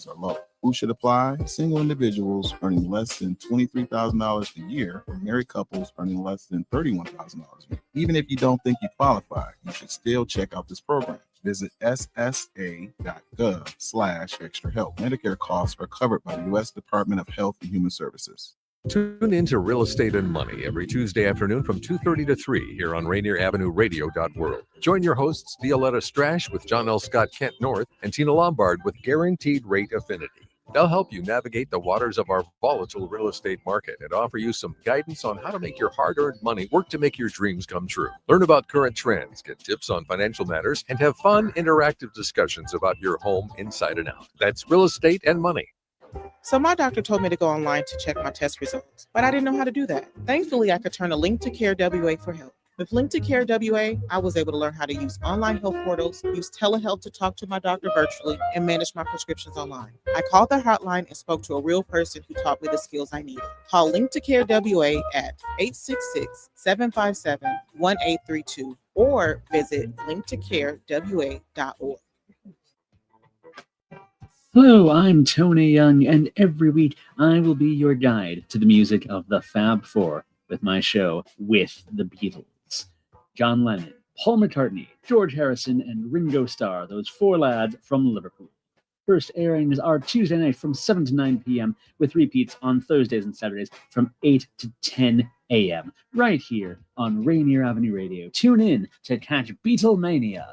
rates are low. Who should apply? Single individuals earning less than $23,000 a year, or married couples earning less than $31,000 a year. Even if you don't think you qualify, you should still check out this program. Visit ssa.gov/extra help. Medicare costs are covered by the U.S. Department of Health and Human Services. Tune in to Real Estate and Money every Tuesday afternoon from 2:30 to 3 here on Rainier Avenue Radio.world. Join your hosts Violetta Strash with John L. Scott Kent North and Tina Lombard with Guaranteed Rate Affinity. They'll help you navigate the waters of our volatile real estate market and offer you some guidance on how to make your hard-earned money work to make your dreams come true. Learn about current trends, get tips on financial matters, and have fun, interactive discussions about your home inside and out. That's Real Estate and Money. So my doctor told me to go online to check my test results, but I didn't know how to do that. Thankfully, I could turn to Link to Care WA for help. With Link to Care WA, I was able to learn how to use online health portals, use telehealth to talk to my doctor virtually, and manage my prescriptions online. I called the hotline and spoke to a real person who taught me the skills I needed. Call Link to Care WA at 866-757-1832 or visit linktocarewa.org. Hello, I'm Tony Young, and every week I will be your guide to the music of the Fab Four with my show With the Beatles. John Lennon, Paul McCartney, George Harrison, and Ringo Starr, those four lads from Liverpool. First airings are Tuesday night from 7 to 9 p.m. with repeats on Thursdays and Saturdays from 8 to 10 a.m. right here on Rainier Avenue Radio. Tune in to catch Beatlemania.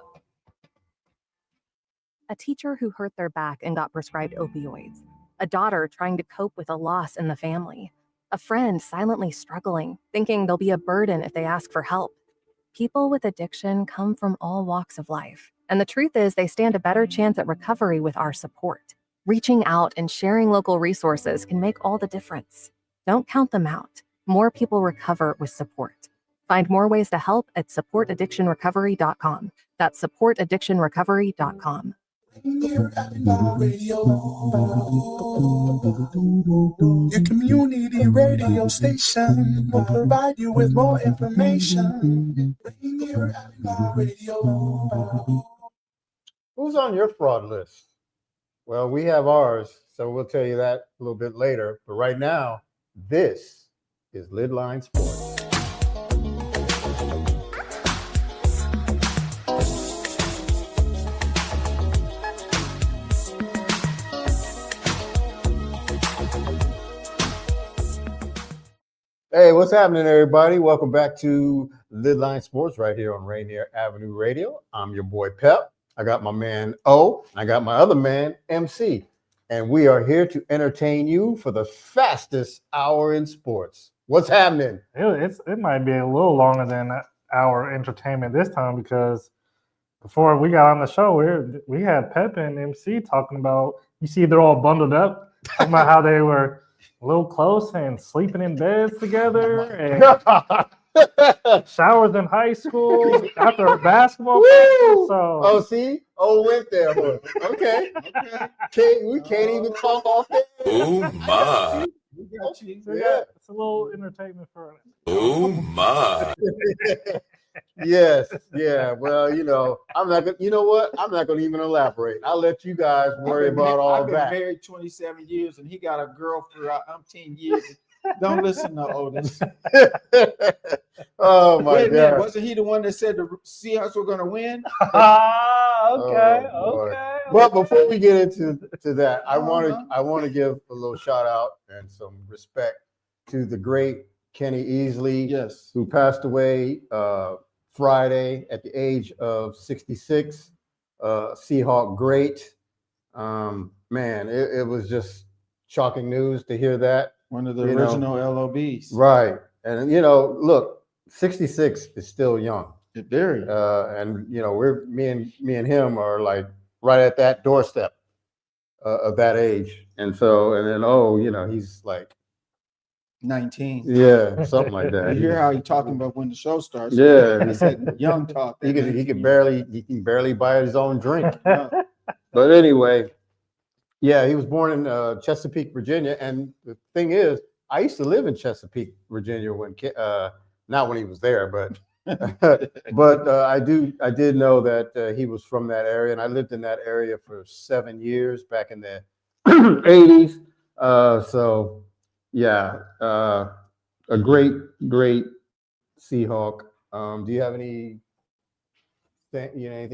A teacher who hurt their back and got prescribed opioids. A daughter trying to cope with a loss in the family. A friend silently struggling, thinking they'll be a burden if they ask for help. People with addiction come from all walks of life, and the truth is they stand a better chance at recovery with our support. Reaching out and sharing local resources can make all the difference. Don't count them out. More people recover with support. Find more ways to help at supportaddictionrecovery.com. That's supportaddictionrecovery.com. Rainier Avenue Radio, your community radio station will provide you with more information. Rainier Avenue Radio. Who's on your fraud list? Well, we have ours, so we'll tell you that a little bit later. But right now, this is LidLine Sports. Hey, what's happening, everybody? Welcome back to LidLine Sports right here on Rainier Avenue Radio. I'm your boy, Pep. I got my man, O. I got my other man, MC. And we are here to entertain you for the fastest hour in sports. What's happening? It might be a little longer than our entertainment this time because before we got on the show, we had Pepe and MC talking about, you see they're all bundled up, talking about how they were a little close and sleeping in beds together and showers in high school after a basketball practice. So. Oh, see? Oh, went there. Okay. We can't even talk off there. Oh, my. Yeah. It's a little entertainment for us. Oh, my. Yes. Yeah. Well, I'm not going to, you know what? I'm not going to even elaborate. I'll let you guys worry about all that. I've been married 27 years and he got a girl for 10 years. Don't listen to Otis. Oh, my God. Wasn't he the one that said the Seahawks were going to win? Okay. But before we get into that, I want to give a little shout out and some respect to the great Kenny Easley, yes, who passed away Friday at the age of 66. Seahawk great. Man, it was just shocking news to hear that. One of the original LOBs. Right. And, look, 66 is still young. Very. And, me and him are like right at that doorstep of that age. And then, he's like 19. Yeah, something like that. You hear how he's talking about when the show starts. Yeah. He said young talk. He can barely buy his own drink. But anyway, yeah, he was born in Chesapeake, Virginia. And the thing is, I used to live in Chesapeake, Virginia when not when he was there, but I did know that he was from that area, and I lived in that area for 7 years back in the 80s. So yeah, a great Seahawk. Do you have anything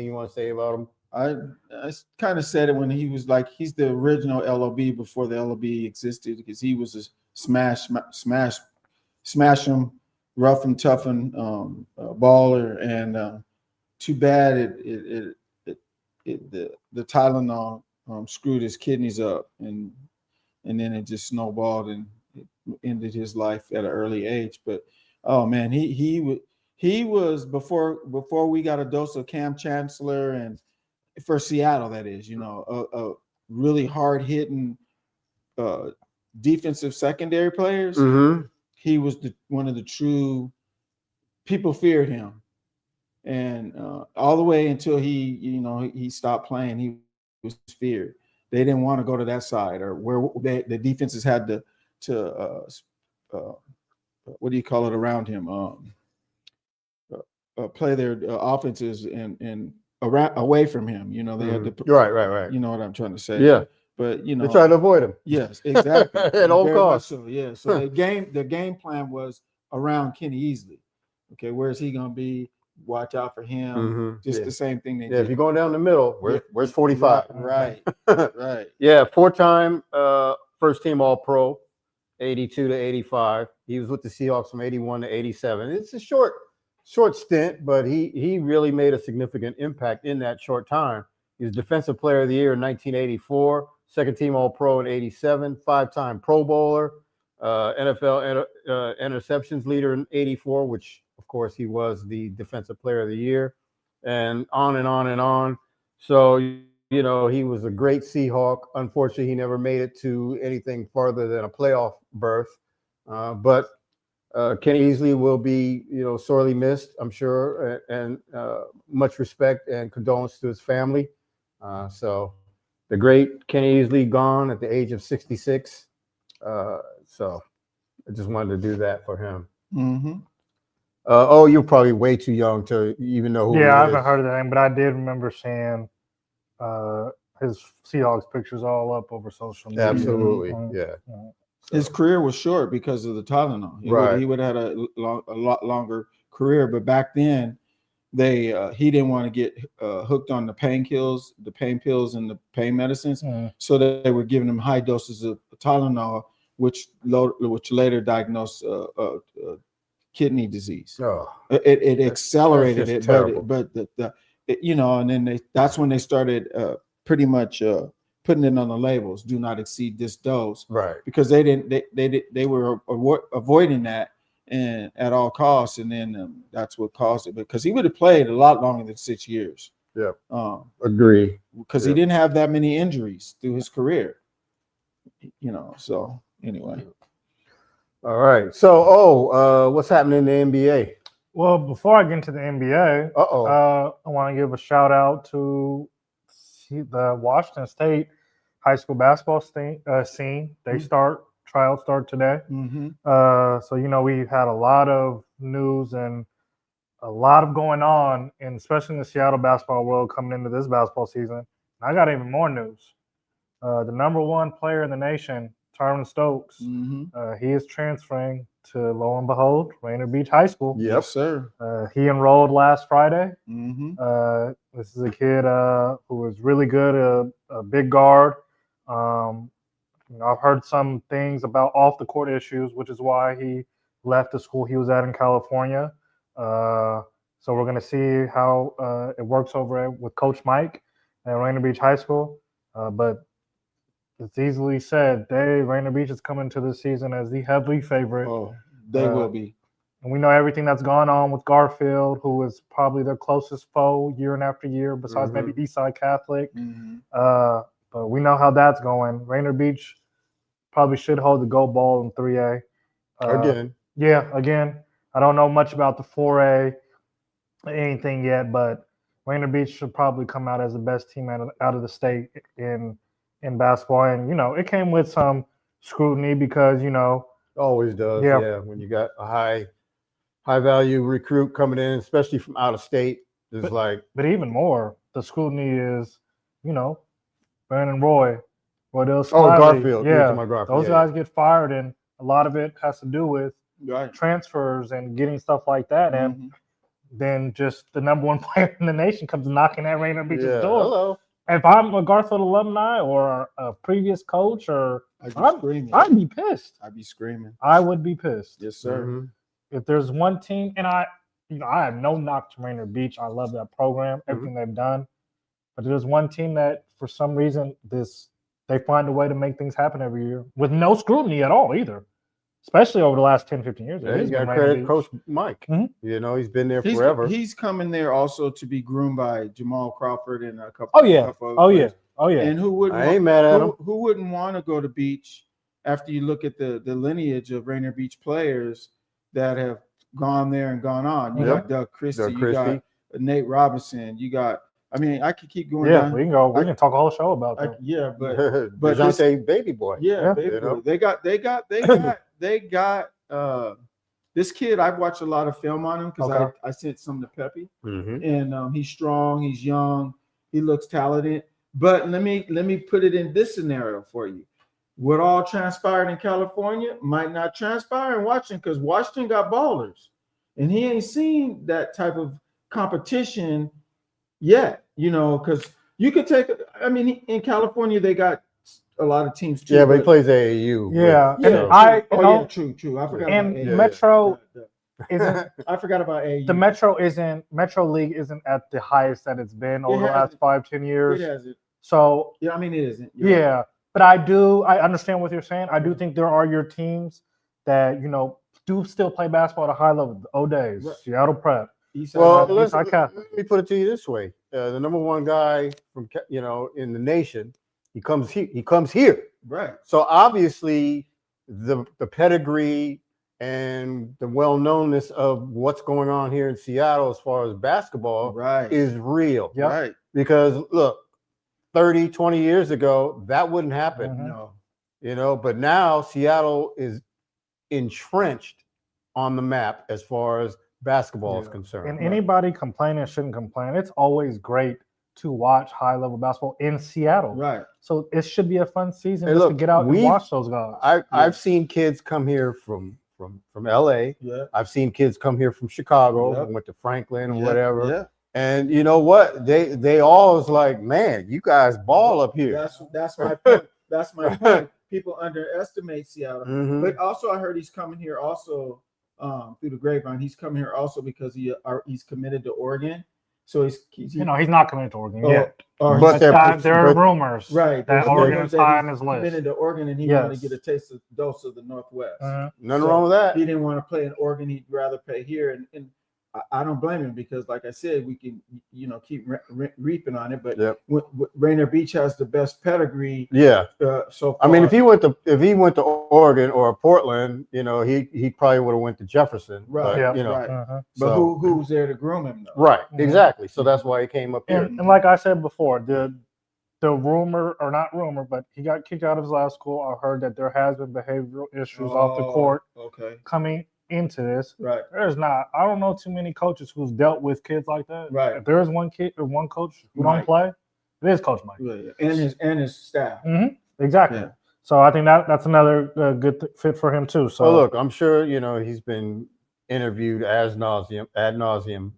you want to say about him? I kind of said it when he was like, he's the original LOB before the LOB existed, because he was a smash him, rough and tough and baller. And too bad the Tylenol screwed his kidneys up, and then it just snowballed and it ended his life at an early age. But oh man, he was before we got a dose of Cam Chancellor, and for Seattle, that is, a really hard hitting defensive secondary players. Mm-hmm. He was one of the true, people feared him. And all the way until he stopped playing, he was feared. They didn't want to go to that side, or where the defenses had to what do you call it, around him, play their offenses and away from him. They had to right. You know what I'm trying to say? Yeah. But they try to avoid him. Yes, exactly. At all costs. So yeah. So the game plan was around Kenny Easley. Okay, where's he gonna be? Watch out for him. Mm-hmm. Just the same thing they did. If you're going down the middle, where's 45? Right. Yeah, 4-time first team All Pro, 82 to 85. He was with the Seahawks from 81 to 87. It's a short stint, but he really made a significant impact in that short time. He was Defensive Player of the Year in 1984, second team All Pro in 87, 5-time Pro Bowler, NFL interceptions leader in 84, which of course he was the Defensive Player of the Year, and on and on and on. So, he was a great Seahawk. Unfortunately, he never made it to anything farther than a playoff berth. But Kenny Easley will be, sorely missed, I'm sure, and much respect and condolence to his family. So the great Kenny Easley gone at the age of 66. So I just wanted to do that for him. Mm-hmm. You're probably way too young to even know who he is. I haven't heard of that name, but I did remember seeing his Seahawks pictures all up over social media. Absolutely, yeah. His career was short because of the Tylenol. He would have had a lot longer career, but back then he didn't want to get hooked on the pain pills and the pain medicines. So they were giving him high doses of Tylenol, which later diagnosed kidney disease. It accelerated it, but and then that's when they started pretty much putting it on the labels: do not exceed this dose, right? Because they were avoiding that and at all costs, and then that's what caused it. Because he would have played a lot longer than 6 years. Yeah, agree. Because he didn't have that many injuries through his career. So anyway. All right. So, what's happening in the NBA? Well, before I get into the NBA, I want to give a shout out to the Washington State high school basketball scene. Trials start today. Mm-hmm. So, we've had a lot of news and a lot of going on, and especially in the Seattle basketball world coming into this basketball season. And I got even more news. The number one player in the nation, Tyron Stokes, he is transferring to, lo and behold, Rainier Beach High School. Yes, sir. He enrolled last Friday. Mm-hmm. This is a kid who was really good, a big guard. I've heard some things about off the court issues, which is why he left the school he was at in California. So we're going to see how it works over with Coach Mike at Rainier Beach High School. But it's easily said, Rainier Beach is coming to this season as the heavy favorite. Oh, they will be. And we know everything that's gone on with Garfield, who is probably their closest foe year after year, besides maybe Eastside Catholic. But we know how that's going. Rainier Beach probably should hold the gold ball in 3A. Again. Yeah, again. I don't know much about the 4A, anything yet, but Rainier Beach should probably come out as the best team out of the state in basketball. And, it came with some scrutiny because, always does. Yeah. When you got a high value recruit coming in, especially from out of state, but even more, the scrutiny is, Brandon Roy, Rodell Oh, Smiley. Garfield. You're Yeah, talking about Garfield. those Yeah, guys get fired, and a lot of it has to do with Right. transfers and getting stuff like that. And Mhm. then just the number one player in the nation comes knocking at Rainier Beach's Yeah. door. Hello. If I'm a Garfield alumni or a previous coach, or I'd be screaming. I'd be pissed. I'd be screaming. I would be pissed. Yes, sir. Mhm. If there's one team, and I have no knock to Rainier Beach. I love that program, everything they've done. But there's one team that, for some reason, they find a way to make things happen every year with no scrutiny at all either. Especially over the last 10, 15 years. Yeah, It you has got been to Rainier credit Beach. Coach Mike. Mhm. You know, he's been there He's, forever. he's coming there also to be groomed by Jamal Crawford and a couple. Oh yeah. couple other Oh yeah. players. Oh yeah. And who wouldn't? I ain't mad at him. Who wouldn't want to go to Beach after you look at the lineage of Rainier Beach players that have gone there and gone on? You Yep. got Doug Christie, Doug you Christie. got Nate Robinson, you got. I mean, I could keep going Yeah, down. we can go. We I- can talk a whole show about I, that. yeah, but but Dejounte Baby Boy. yeah, Yeah. baby You know? boy. they got this kid. I've watched a lot of film on him because Okay. I sent some to Pepe, Mhm. and he's strong, he's young, he looks talented. But let me put it in this scenario for you. What all transpired in California might not transpire in Washington because Washington got ballers, and he ain't seen that type of competition yet. You know, because you could take. I mean, in California they got a lot of teams too. Yeah, but he plays AAU. Yeah. Yeah, And I oh know, yeah, true. I forgot and about Yeah. AAU. Metro Yeah. isn't I forgot about AAU. the Metro League isn't at the highest that it's been over the last hasn't. 5-10 years. It hasn't. So Yeah, I mean it isn't. You're right. yeah, but I understand what you're saying. I do think there are your teams that do still play basketball at a high level. The O'Days, Right. Seattle Prep. Eastside Well, High- let Eastside Catholic. me put it to you this way: the number one guy from in the nation, he comes here. right. So obviously, the pedigree and the well-knownness of what's going on here in Seattle as far as basketball Right. is real. Yep. Right. Because look, 30, 20 years ago, that wouldn't happen. Mhm. No. But now Seattle is entrenched on the map as far as basketball is Yeah. concerned. And anybody complaining shouldn't complain. It's always great to watch high level basketball in Seattle. Right. So it should be a fun season Hey, just to look, get out and we've- watch those guys. I've seen kids come here from LA. Yeah. I've seen kids come here from Chicago Yep. and went to Franklin or Yeah, whatever. Yeah. And you know what? They all was like, man, you guys ball up here. That's my point. That's my point. People underestimate Seattle. Mhm. But also I heard he's coming here also through the grapevine. He's coming here also because he's committed to Oregon. So he's He's not coming to Oregon yet. or But There are but- rumors right. that There's Oregon rumors is that high he's on his list. committed to Oregon and he Yes. wanted to get a dose of the Northwest. Mhm. Nothing So wrong with that. He didn't want to play in Oregon. He'd rather play here. And I don't blame him because, like I said, we can, keep reaping on it. But Yep. Rainier Beach has the best pedigree Yeah. so far. I mean, if he went to Oregon or Portland, he probably would have went to Jefferson. Right. But, Yeah. right. Mhm. But so- who's there to groom him, though? Right. Mhm. Exactly. So that's why he came up here. And like I said before, the rumor, or not rumor, but he got kicked out of his last school. I heard that there has been behavioral issues off the Oh, court Okay. coming into this. Right. There's not. I don't know too many coaches who's dealt with kids like that. Right. If there is one kid or one coach who Mike. don't play, it is Coach Mike. Yeah. And his staff. Exactly. Yeah. So I think that's another good fit for him too. So Well, look, I'm sure he's been interviewed ad nauseum,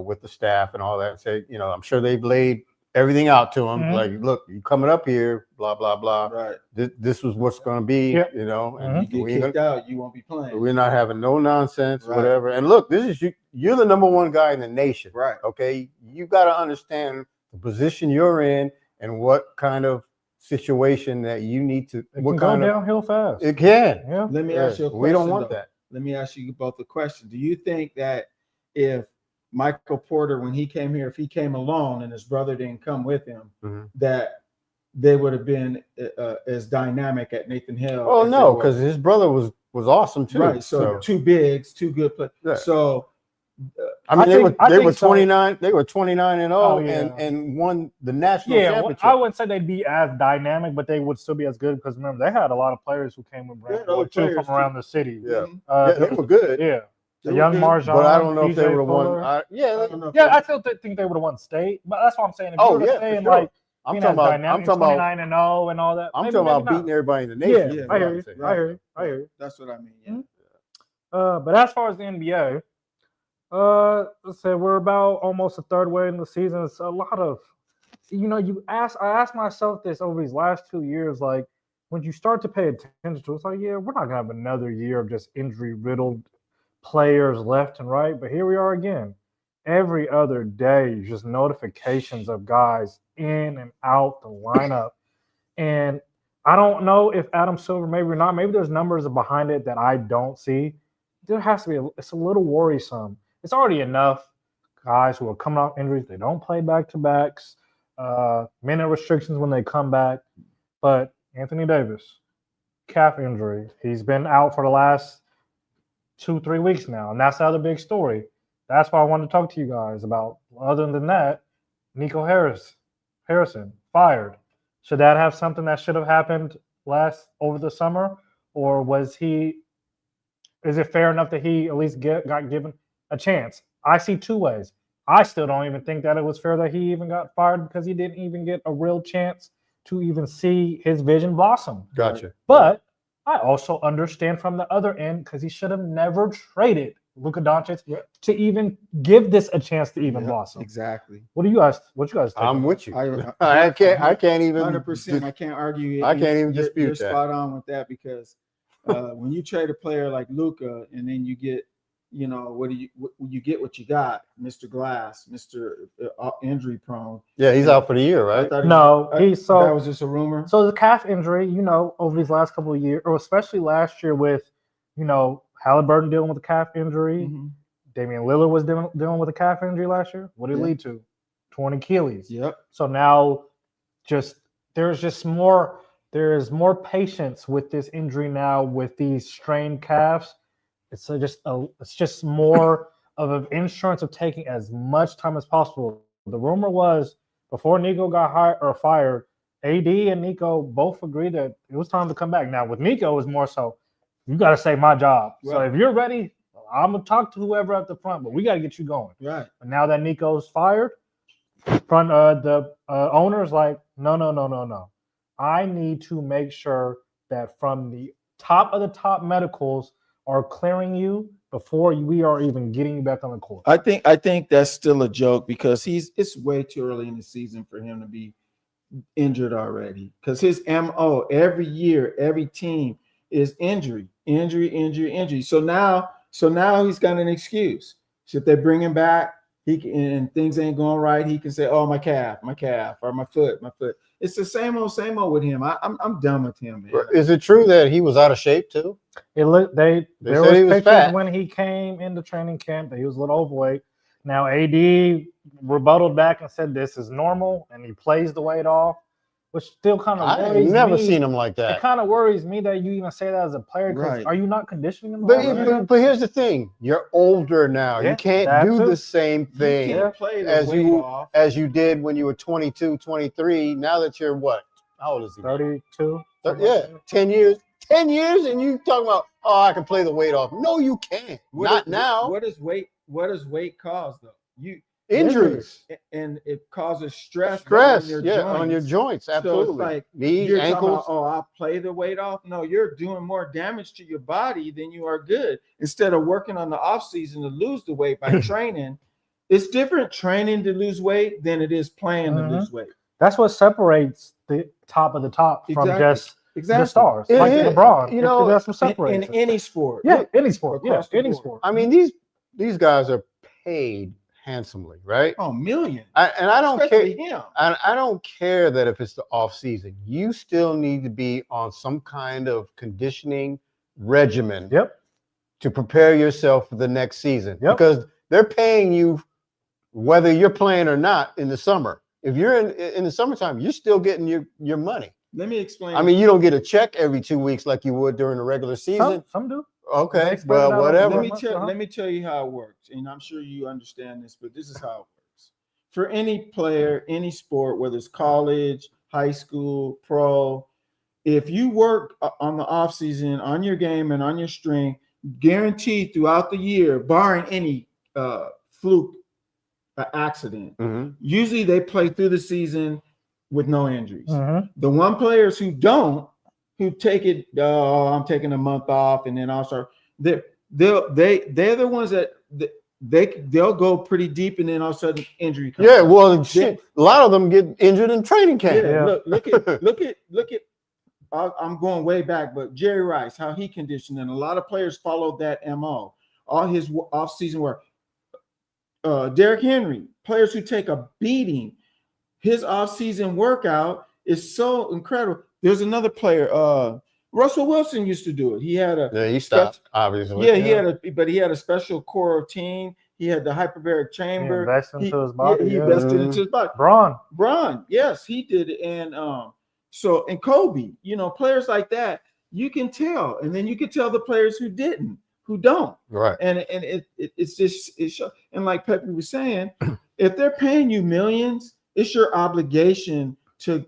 with the staff and all that. And say, I'm sure they've laid everything out to him. Mhm. Like, look, you coming up here, blah blah blah. Right. This was what's going to be, Yep. and Mhm. You we get ain't kicked out, you won't be playing. we're not having no nonsense, Right. whatever. And look, this is you're the number one guy in the nation. Right. Okay. You got to understand the position you're in and what kind of situation that you need to. it What can kind go of downhill fast. it can. Yeah. Let me Yeah, ask you a question. we don't want though. that. Let me ask you both a question. Do you think that if Michael Porter, when he came here, if he came alone and his brother didn't come with him, Mhm. that they would have been as dynamic at Nathan Hill? Oh as they no, were? because his brother was awesome too. right. So two bigs, two good players. Yeah. So I mean, I they think were so. 29. They were 29 and 0, Oh, yeah. and won the national Yeah, championship. I wouldn't say they'd be as dynamic, but they would still be as good because remember they had a lot of players who came with Brand other too players, from around the city. Yeah. mhm. Yeah, they were good. Yeah, They the were young good, Marjan. But I don't know if they PJ would have won. Fuller. I don't know if Yeah, they- I still think they would have won state, but that's what I'm saying. If Oh, you were to yeah, stay for in sure. like I'm being talking as about. dynamic, I'm talking about. 29-0 and all that. I'm Maybe- talking maybe about not. beating everybody in the Yeah, nation. is I what hear I'm you. saying. I hear you. I hear you. That's what I mean. Yeah. But as far as the NBA, let's say we're about almost a third way in the season. It's a lot of, I asked myself this over these last 2 years, like when you start to pay attention to it, it's like, yeah, we're not gonna have another year of just injury riddled players left and right. But here we are again. Every other day, just notifications of guys in and out the lineup. And I don't know if Adam Silver, maybe or not, maybe there's numbers behind it that I don't see. There has to be, it's a little worrisome. It's already enough guys who are coming off injuries. They don't play back-to-backs, minute restrictions when they come back. But Anthony Davis, calf injury. He's been out for the last 2-3 weeks now, and that's the other big story. That's why I wanted to talk to you guys about. Other than that, Nico Harrison, fired. Should that have something that should have happened over the summer? Or is it fair enough that he at least got given a chance? I see two ways. I still don't even think that it was fair that he even got fired because he didn't even get a real chance to even see his vision blossom. Gotcha. But I also understand from the other end because he should have never traded Luka Doncic to even give this a chance to even blossom. Exactly. What you guys think? I'm with you. I can't even 100%. I can't argue. I can't even dispute you're that. Spot on with that because when you trade a player like Luka and then you get, you get what you got, Mr. Glass, Mr. Injury prone. Yeah, he's out for the year, right? That was just a rumor. So the calf injury, over these last couple of years, or especially last year with, Halliburton dealing with a calf injury. Mm-hmm. Damian Lillard was dealing with a calf injury last year. What did it lead to? Torn Achilles. Yep. So now there's more patience with this injury now with these strained calves. It's just more of an insurance of taking as much time as possible. The rumor was before Nico got fired, AD and Nico both agreed that it was time to come back. Now with Nico, it was more so, you got to save my job. Right. So if you're ready, I'm gonna talk to whoever at the front, but we got to get you going. Right. But now that Nico's fired, the owner's like, no. I need to make sure that from the top of the top medicals are clearing you before we are even getting you back on the court. I think that's still a joke because it's way too early in the season for him to be injured already. Because his MO every year, every team is injury. So now he's got an excuse. So if they bring him back, and things ain't going right, he can say, "Oh, my calf, or my foot." It's the same old with him. I'm done with him, man. Is it true that he was out of shape too? There was pictures fat when he came into training camp that he was a little overweight. Now AD rebutted back and said this is normal, and he plays the weight off, which still kind of worries me. I've never seen him like that. It kind of worries me that you even say that as a player. Right. Are you not conditioning him? But here's the thing: you're older now. Yeah, you can't do the same thing as you did when you were 22, 23. Now that you're what? How old is he? 32. Yeah, 10 years. 10 years, and you talking about, I can play the weight off. No, you can't. Not now. What does weight cause though? Injuries, and it causes stress on your joints. Absolutely. So it's like knees, you're ankles. Talking about, I'll play the weight off. No, you're doing more damage to your body than you are good. Instead of working on the off season to lose the weight by training, it's different training to lose weight than it is playing to lose weight. That's what separates the top of the top from just the stars. Like LeBron, that's what separates in any sport. Yeah, any sport. Yeah, any sport. I mean, these guys are paid handsomely, right? Oh, millions. And I don't care. Him. I don't care that if it's the off season, you still need to be on some kind of conditioning regimen. Yep. To prepare yourself for the next season. Yep. Because they're paying you whether you're playing or not in the summer. If you're in the summertime, you're still getting your money. Let me explain. I mean, you don't get a check every 2 weeks like you would during the regular season. Some do. Okay, well, whatever. Let me tell you how it works, and I'm sure you understand this, but this is how it works. For any player, any sport, whether it's college, high school, pro, if you work on the off season, on your game and on your strength, guaranteed throughout the year, barring any fluke accident, usually they play through the season with no injuries. Mhm. The one players who don't, who take it, I'm taking a month off, and then I'll start. They're the ones that they'll go pretty deep, and then all of a sudden injury comes. Yeah, well, shit, a lot of them get injured in training camp. Yeah, look at. I'm going way back, but Jerry Rice, how he conditioned, and a lot of players followed that MO. All his off-season work. Derrick Henry, players who take a beating, his off-season workout is so incredible. There's another player, Russell Wilson used to do it. He had he stopped, obviously. Yeah, he had a special core team. He had the hyperbaric chamber. He invested into his body. He invested into his body. Braun, yes, he did it. And and Kobe, players like that, you can tell, and then you can tell the players who don't. Right. And it's just and like Pepe was saying, if they're paying you millions, it's your obligation to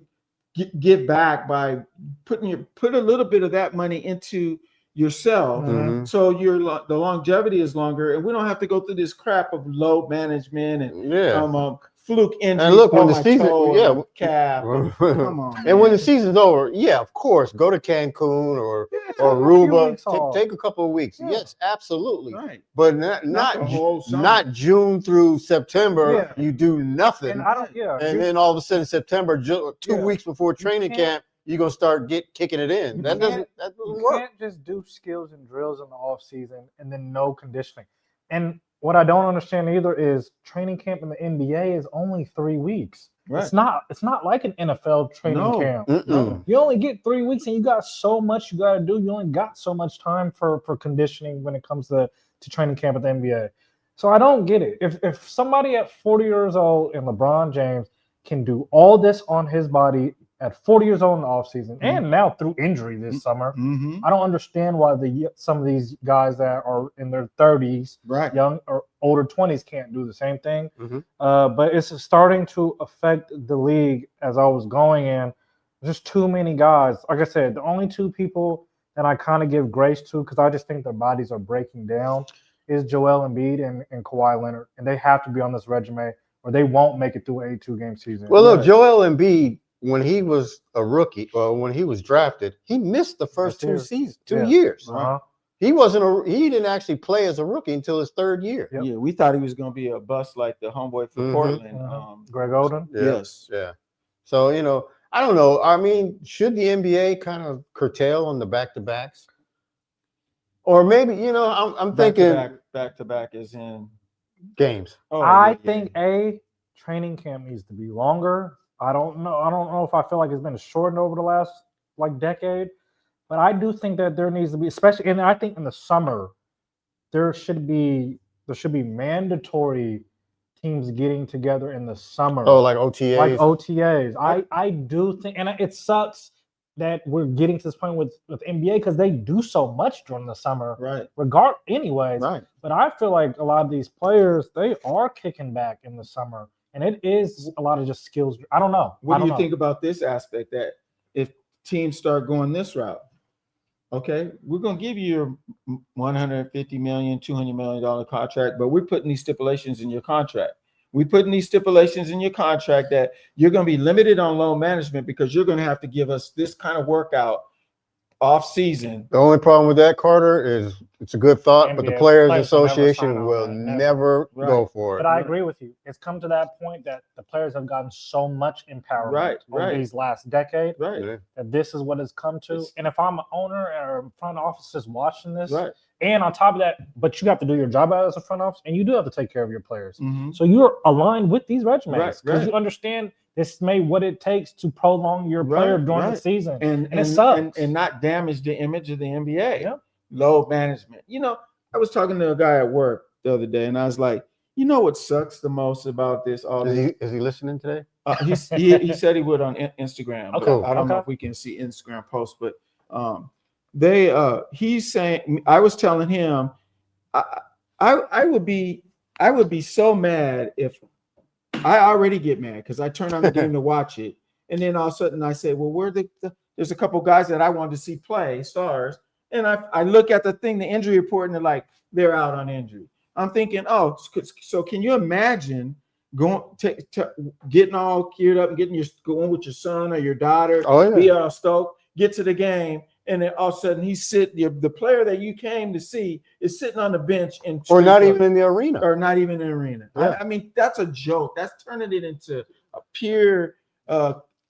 give back by put a little bit of that money into yourself, so the longevity is longer, and we don't have to go through this crap of load management and fluke injury. And look, when the season, calf, come on, and man. when the season's over, of course, go to Cancun or Aruba, take a couple of weeks. Yeah. Yes, absolutely. Right. But not June through September. Yeah. You do nothing, and then all of a sudden September, 2 weeks before training camp, you're gonna start kicking it in. That doesn't work. You can't just do skills and drills in the off season and then no conditioning. And what I don't understand either is training camp in the NBA is only 3 weeks. Right. It's not like an NFL training camp. No. You only get 3 weeks, and you got so much you got to do. You only got so much time for conditioning when it comes to training camp at the NBA. So I don't get it. If somebody at 40 years old and LeBron James can do all this on his body at 40 years old in the offseason and now through injury this summer, I don't understand why some of these guys that are in their 30s, young or older 20s, can't do the same thing. But it's starting to affect the league as I was going in. There's just too many guys. Like I said, the only two people that I kind of give grace to, because I just think their bodies are breaking down, is Joel Embiid and Kawhi Leonard. And they have to be on this regimen or they won't make it through an 82-game season. Well, look, Joel Embiid, when he was a rookie, or when he was drafted, he missed the first 2 seasons, 2 years. He didn't actually play as a rookie until his 3rd year. Yeah, we thought he was going to be a bust like the homeboy for Portland, Greg Oden. Yes. Yeah. So I don't know. I mean, should the NBA kind of curtail on the back-to-backs, or maybe I'm thinking back-to-back is in games. I think training camp needs to be longer. I don't know if I feel like it's been shortened over the last decade, but I do think that there needs to be, especially, and I think in the summer, there should be mandatory teams getting together in the summer. Oh, like OTAs. Like OTAs. I do think, and it sucks that we're getting to this point with NBA because they do so much during the summer. Right. Anyways. Right. But I feel like a lot of these players, they are kicking back in the summer. And it is a lot of just skills. I don't know. What do you think about this aspect, that if teams start going this route, okay, we're going to give you your $150 million, $200 million contract, but we're putting these stipulations in your contract. We're putting these stipulations in your contract that you're going to be limited on load management because you're going to have to give us this kind of workout off season. The only problem with that, Carter, is it's a good thought, NBA but the Players players Association will never go for it. But I agree with you. It's come to that point that the players have gotten so much empowerment over these last decade that this is what it's come to. And if I'm an owner or front office just watching this, and on top of that, but you have to do your job as a front office, and you do have to take care of your players. So you're aligned with these regimens because you understand this may what it takes to prolong your player during the season, and it sucks, and not damage the image of the NBA. Yeah. Load management. I was talking to a guy at work the other day, and I was like, what sucks the most about this? Is he listening today? He said he would on Instagram. Okay. I don't know if we can see Instagram posts, but he's saying, I was telling him, I would be so mad if I already get mad because I turn on the game to watch it, and then all of a sudden I say, well, there's a couple guys that I wanted to see play, stars, and I look at the injury report, and they're out on injury. I'm thinking, so can you imagine getting all geared up and going with your son or your daughter, be all stoked, get to the game, and then all of a sudden the player that you came to see is sitting on the bench or not even in the arena. Yeah. I mean, that's a joke. That's turning it into a pure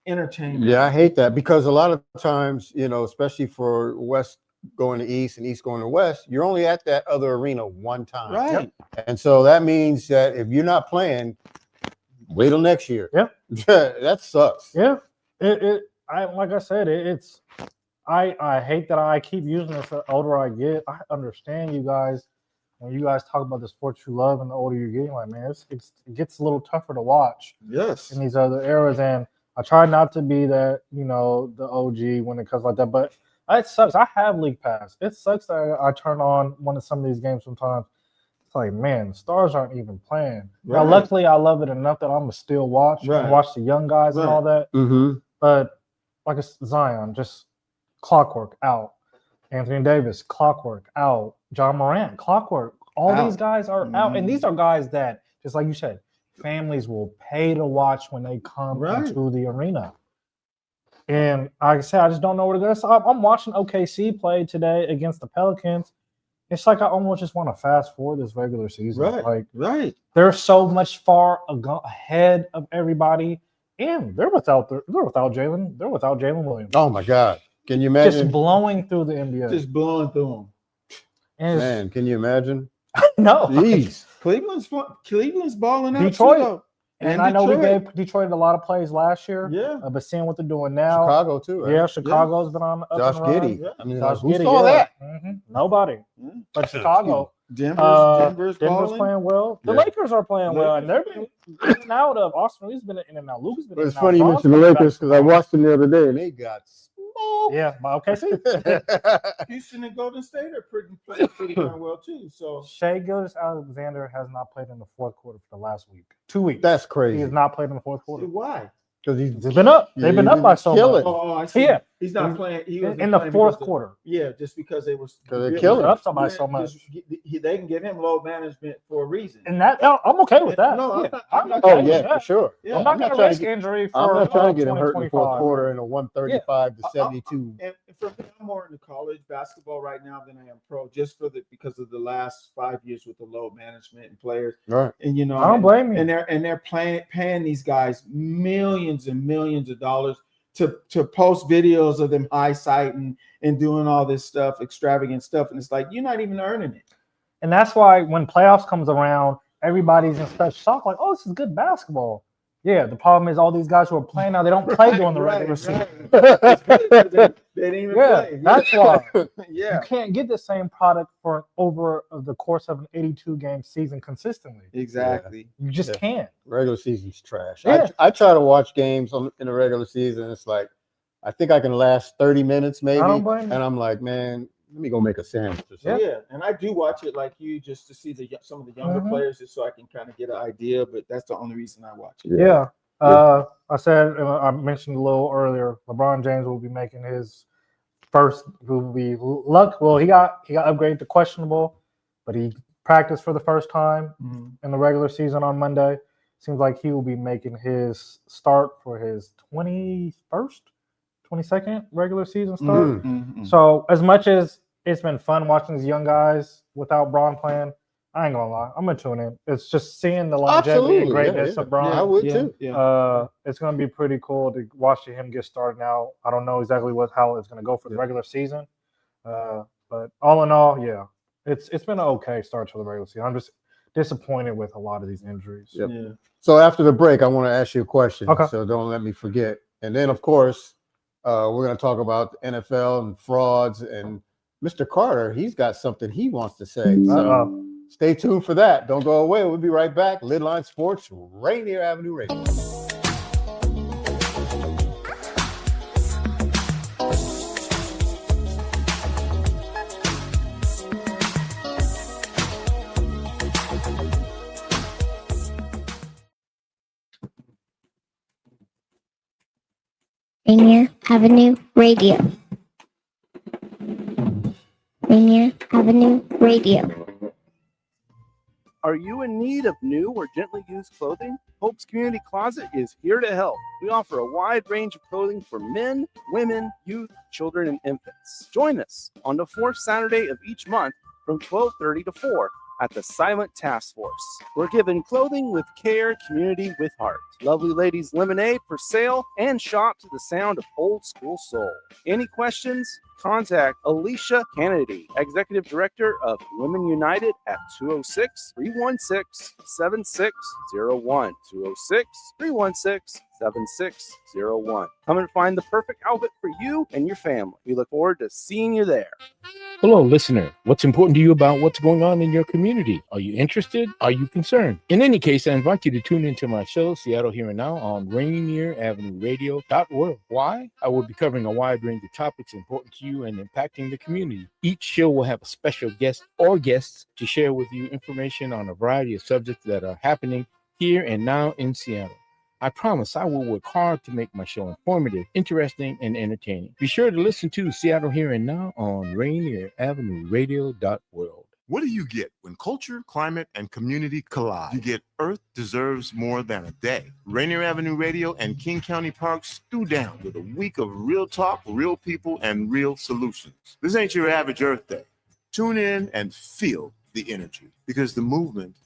entertainment. Yeah, I hate that because a lot of times, especially for West going to East and East going to West, you're only at that other arena one time. Right. And so that means that if you're not playing, wait till next year. Yeah. That sucks. Yeah. Like I said, I hate that I keep using this the older I get. I understand you guys when you guys talk about the sports you love and the older you're getting, like, man, it gets a little tougher to watch. Yes. In these other eras. And I try not to be that, the OG when it comes like that. But it sucks. I have League Pass. It sucks that I turn on some of these games sometimes. It's like, man, the stars aren't even playing. Right. Now, luckily, I love it enough that I'm going to still watch and watch the young guys and all that. Mm-hmm. But like it's Zion, just clockwork out. Anthony Davis, clockwork out. John Morant, clockwork. These guys are out. And these are guys that, just like you said, families will pay to watch when they come into the arena. And like I said, I just don't know where to go. So I'm watching OKC play today against the Pelicans. It's like I almost just want to fast forward this regular season. They're so much far ahead of everybody, and they're without Jalen. They're without Jalen Williams. Oh my God! Can you imagine? Just blowing through the NBA. Just blowing through them. Man, can you imagine? No. Jeez. Cleveland's balling out. Detroit. And I know we gave Detroit a lot of plays last year. Yeah. But seeing what they're doing now. Chicago too, right? Yeah, Chicago's been on up Josh and running. Giddey. I mean, Josh who Giddey, saw that? Mm-hmm. Nobody. But Chicago. Denver's playing well. The Lakers are playing well, and they've been in and out of Austin Reeves been in and out. Luka's been in and out. It's funny you mentioned the Lakers because I watched them the other day and they got smoked. Yeah, okay. Houston and Golden State are pretty darn well too. So Shai Gilgeous-Alexander has not played in the fourth quarter for the last week. 2 weeks. That's crazy. He has not played in the fourth quarter. Why? Because he's been up. They've been up by so much. Oh, I see. Yeah. He's not playing. He was in the fourth quarter. Yeah, just because they were killing up somebody so much. They can give him load management for a reason. And that I'm okay with that. No, I'm not for sure. Yeah, I'm not going to risk injury for. I'm not trying to get him hurt in the fourth quarter in a 135 to 72. And for me, I'm more into college basketball right now than I am pro, just because of the last 5 years with the load management and players. Right. And I don't blame you. And they're paying these guys millions and millions of dollars to post videos of them high sighting and doing all this stuff, extravagant stuff, and it's like you're not even earning it. And that's why when playoffs comes around, everybody's in such shock, like, "Oh, this is good basketball." Yeah, the problem is all these guys who are playing now, they don't play during the regular season. They didn't even play. That's why. You can't get the same product for over the course of an 82-game season consistently. Exactly. You just can't. Regular season's trash. Yeah. I try to watch games in the regular season. It's like, I think I can last 30 minutes maybe. I don't blame you. And I'm like, man, let me go make a sandwich or something. Yeah, and I do watch it like you just to see some of the younger players, just so I can kind of get an idea. But that's the only reason I watch it. Yeah. I mentioned a little earlier, LeBron James will be making his first. He got upgraded to questionable, but he practiced for the first time in the regular season on Monday. Seems like he will be making his start for his 22nd regular season start. So as much as it's been fun watching these young guys without Bron playing, I ain't gonna lie, I'm gonna tune in. It's just seeing the longevity and greatness of Bron. I would too. Yeah. It's gonna be pretty cool to watch him get started now. I don't know exactly how it's gonna go for the regular season, but all in all, yeah, it's been an okay start to the regular season. I'm just disappointed with a lot of these injuries. Yep. Yeah. So after the break, I want to ask you a question. Okay. So don't let me forget. And then, of course, we're going to talk about the NFL and frauds. And Mr. Carter, he's got something he wants to say. So stay tuned for that. Don't go away. We'll be right back. LidLine Sports, Rainier Avenue Radio. Rainier Avenue Radio. Rainier Avenue Radio. Are you in need of new or gently used clothing? Hope's Community Closet is here to help. We offer a wide range of clothing for men, women, youth, children, and infants. Join us on the fourth Saturday of each month from 12:30 to 4 at the Silent Task Force. We're giving clothing with care, community with heart. Lovely Ladies Lemonade for sale, and shop to the sound of old school soul. Any questions? Contact Alicia Kennedy, Executive Director of Women United at 206-316-7601. 206-316-7601. Come and find the perfect outfit for you and your family. We look forward to seeing you there. Hello, listener. What's important to you about what's going on in your community? Are you interested? Are you concerned? In any case, I invite you to tune into my show, Seattle Here and Now, on Rainier Avenue Radio.world. Why? I will be covering a wide range of topics important to you and impacting the community. Each show will have a special guest or guests to share with you information on a variety of subjects that are happening here and now in Seattle. I promise I will work hard to make my show informative, interesting, and entertaining. Be sure to listen to Seattle Here and Now on Rainier Avenue Radio.world. What do you get when culture, climate, and community collide? You get Earth Deserves More Than a Day. Rainier Avenue Radio and King County Park stew down with a week of real talk, real people, and real solutions. This ain't your average Earth Day. Tune in and feel the energy, because the movement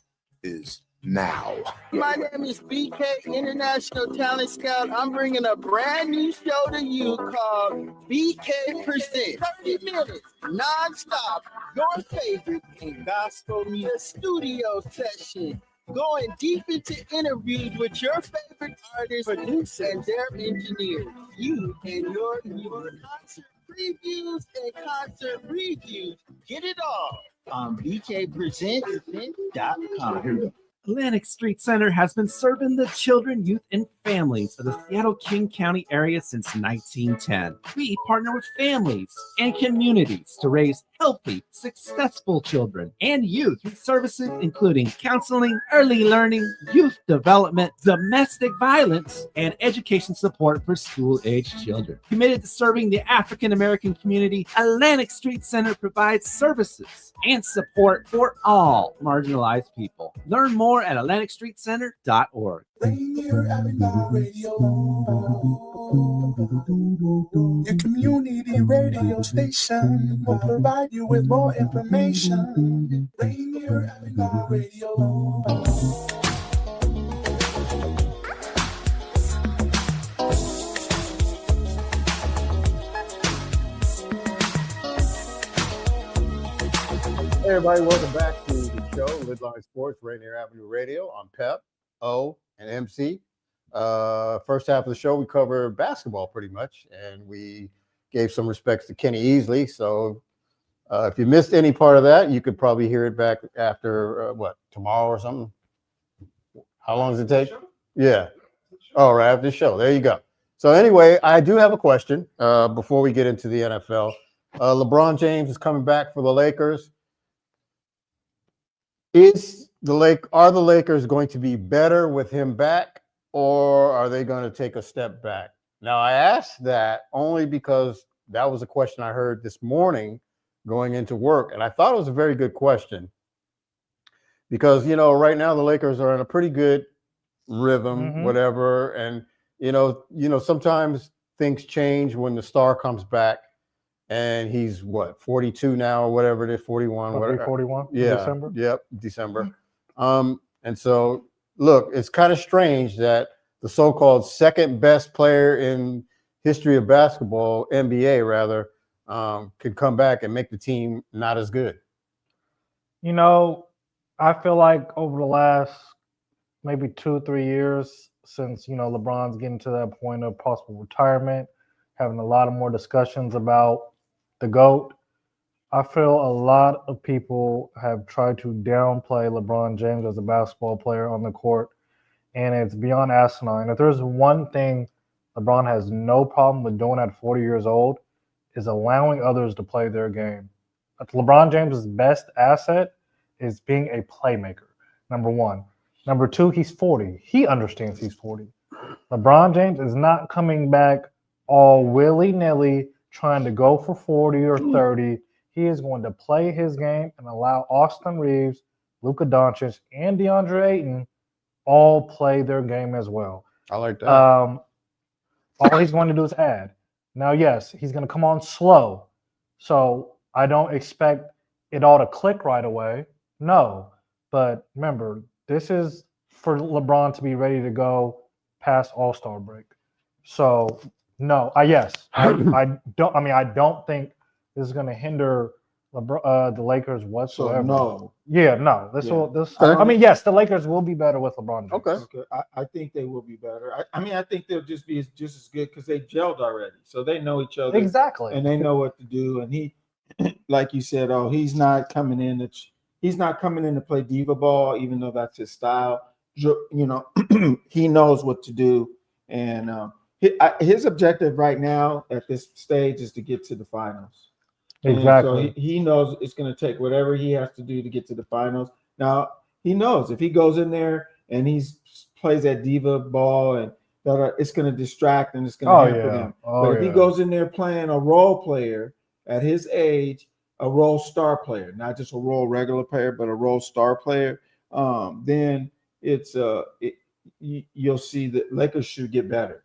is now. My name is BK, International Talent Scout. I'm bringing a brand new show to you called BK Presents. 30 minutes, non-stop, your favorite in gospel music studio session. Going deep into interviews with your favorite artists, producers, and their engineers. You and your concert previews and concert reviews. Get it all on BKPresents.com. Atlantic Street Center has been serving the children, youth, and families of the Seattle King County area since 1910. We partner with families and communities to raise healthy, successful children and youth through services including counseling, early learning, youth development, domestic violence, and education support for school-aged children. Committed to serving the African American community, Atlantic Street Center provides services and support for all marginalized people. Learn more at AtlanticStreetCenter.org. Rainier Avenue Radio, your community radio station will provide you with more information. Rainier Avenue Radio. Hey everybody, welcome back to the show, LidLine Sports, Rainier Avenue Radio. I'm Pep, O, and MC. First half of the show, we covered basketball pretty much, and we gave some respects to Kenny Easley. So if you missed any part of that, you could probably hear it back after, tomorrow or something? How long does it take? Yeah. All right, after the show. There you go. So anyway, I do have a question before we get into the NFL. LeBron James is coming back for the Lakers. Are the Lakers going to be better with him back, or are they going to take a step back? Now, I asked that only because that was a question I heard this morning going into work, and I thought it was a very good question because, right now the Lakers are in a pretty good rhythm, whatever, and, sometimes things change when the star comes back. And he's 42 now or whatever it is, 41. Whatever. 41? Yeah. December? Yep, December. And so, look, it's kind of strange that the so-called second best player in history of basketball, NBA rather, can come back and make the team not as good. I feel like over the last maybe 2-3 years since, LeBron's getting to that point of possible retirement, having a lot of more discussions about the GOAT, I feel a lot of people have tried to downplay LeBron James as a basketball player on the court, and it's beyond asinine. If there's one thing LeBron has no problem with doing at 40 years old, is allowing others to play their game. LeBron James' best asset is being a playmaker, number one. Number two, he's 40. He understands he's 40. LeBron James is not coming back all willy-nilly trying to go for 40 or 30. He is going to play his game and allow Austin Reeves, Luka Doncic, and DeAndre Ayton all play their game as well. I like that. All he's going to do is add. Now, yes, he's going to come on slow. So I don't expect it all to click right away. No. But remember, this is for LeBron to be ready to go past All-Star break. So, no. I don't think this is going to hinder the Lakers whatsoever. So, no. Yeah, no. Yes, the Lakers will be better with LeBron James. Okay. I think they will be better. I think they'll just be just as good because they gelled already. So they know each other. Exactly. And they know what to do. And he, like you said, he's not coming in to play diva ball, even though that's his style. You know, he knows what to do. And his objective right now at this stage is to get to the finals. Exactly. So he knows it's going to take whatever he has to do to get to the finals. Now, he knows if he goes in there and he plays that diva ball and it's going to distract and it's going to hamper him. But if he goes in there playing a role player at his age, a role star player, not just a role regular player, but a role star player, then you'll see that Lakers should get better.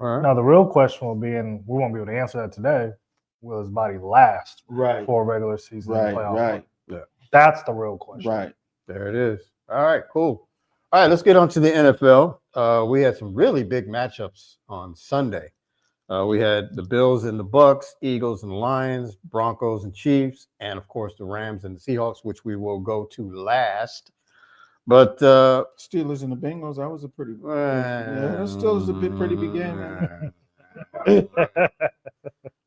All right. Now, the real question will be, and we won't be able to answer that today, will his body last for a regular season playoff? Right. Yeah. That's the real question. Right. There it is. All right, cool. All right, let's get on to the NFL. We had some really big matchups on Sunday. We had the Bills and the Bucks, Eagles and the Lions, Broncos and Chiefs, and of course the Rams and the Seahawks, which we will go to last. But Steelers and the Bengals, that was a pretty Steelers a pretty big game.